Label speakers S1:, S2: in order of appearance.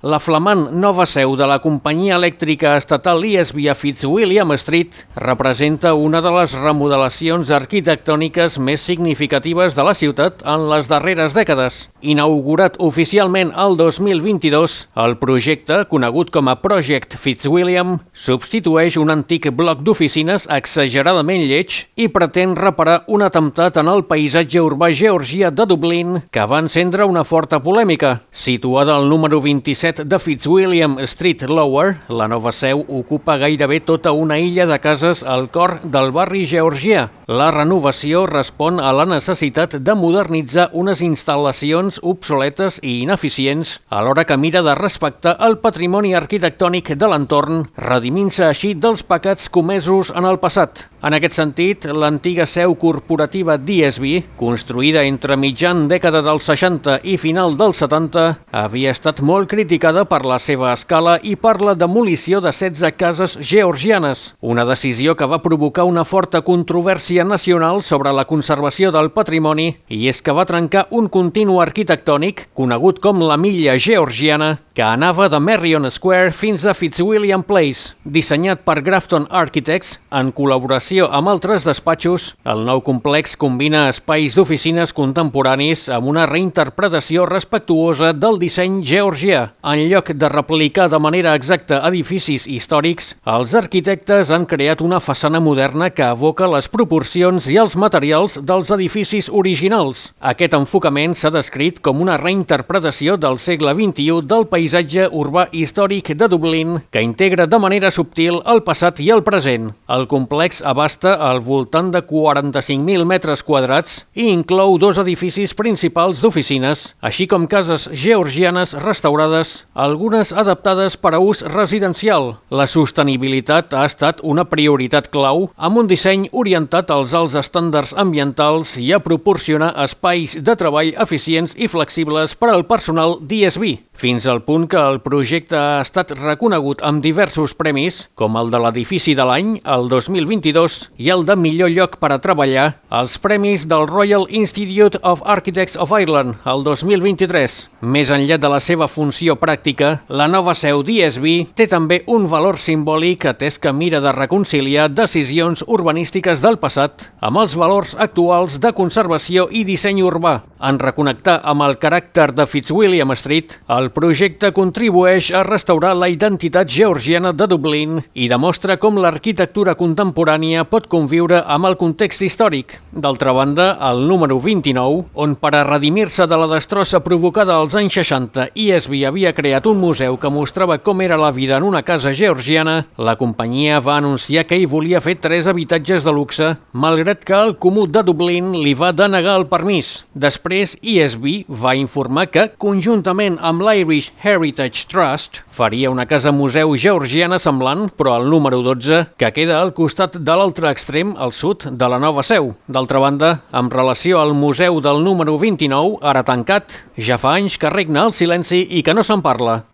S1: La flamant nova seu de la companyia elèctrica estatal ESB a Fitzwilliam Street representa una de les remodelacions arquitectòniques més significatives de la ciutat en les darreres dècades. Inaugurat oficialment el 2022, el projecte, conegut com a Project Fitzwilliam, substitueix un antic bloc d'oficines exageradament lleig i pretén reparar un atemptat en el paisatge urbà georgià de Dublín que va encendre una forta polèmica. Situada al número 27 de Fitzwilliam Street Lower, la nova seu ocupa gairebé tota una illa de cases al cor del barri georgià. La renovació respon a la necessitat de modernitzar unes instal·lacions obsoletes i ineficients, alhora que mira de respectar el patrimoni arquitectònic de l'entorn, redimint-se així dels pecats comesos en el passat. En aquest sentit, l'antiga seu corporativa d'ESB, construïda entre mitjan dècada dels 60 i final dels 70, havia estat molt criticada per la seva escala i per la demolició de 16 cases georgianes, una decisió que va provocar una forta controvèrsia nacional sobre la conservació del patrimoni, i és que va trencar un continu arquitectònic conegut com la Milla Georgiana, que anava de Merrion Square fins a Fitzwilliam Place. Dissenyat per Grafton Architects, en col·laboració amb altres despatxos, el nou complex combina espais d'oficines contemporanis amb una reinterpretació respectuosa del disseny georgià. En lloc de replicar de manera exacta edificis històrics, els arquitectes han creat una façana moderna que evoca les proporcions i els materials dels edificis originals. Aquest enfocament s'ha descrit com una reinterpretació del segle XXI del paisatge urbà històric de Dublín, que integra de manera subtil el passat i el present. El complex abasta al voltant de 45.000 metres quadrats i inclou dos edificis principals d'oficines, així com cases georgianes restaurades, algunes adaptades per a ús residencial. La sostenibilitat ha estat una prioritat clau, amb un disseny orientat als alts estàndards ambientals i a proporcionar espais de treball eficients i flexibles per al personal d'ESB, fins al punt que el projecte ha estat reconegut amb diversos premis, com el de l'edifici de l'any, el 2022, i el de millor lloc per a treballar, els premis del Royal Institute of Architects of Ireland, el 2023. Més enllà de la seva funció pràctica, la nova seu d'ESB té també un valor simbòlic atès que mira de reconciliar decisions urbanístiques del passat amb els valors actuals de conservació i disseny urbà. En reconnectar amb el caràcter de Fitzwilliam Street, el projecte contribueix a restaurar la identitat georgiana de Dublín i demostra com l'arquitectura contemporània pot conviure amb el context històric. D'altra banda, el número 29, on per a redimir-se de la destrossa provocada als anys 60 ESB havia creat un museu que mostrava com era la vida en una casa georgiana, la companyia va anunciar que hi volia fer 3 habitatges de luxe, malgrat que el Comú de Dublín li va denegar el permís. Després, ESB va informar que, conjuntament amb l'Irish Heritage Trust, faria una casa museu georgiana semblant, però al número 12, que queda al costat de l'altre extrem, al sud de la nova seu. D'altra banda, amb relació al museu del número 29, ara tancat, ja fa anys que regna el silenci i que no se'n parla.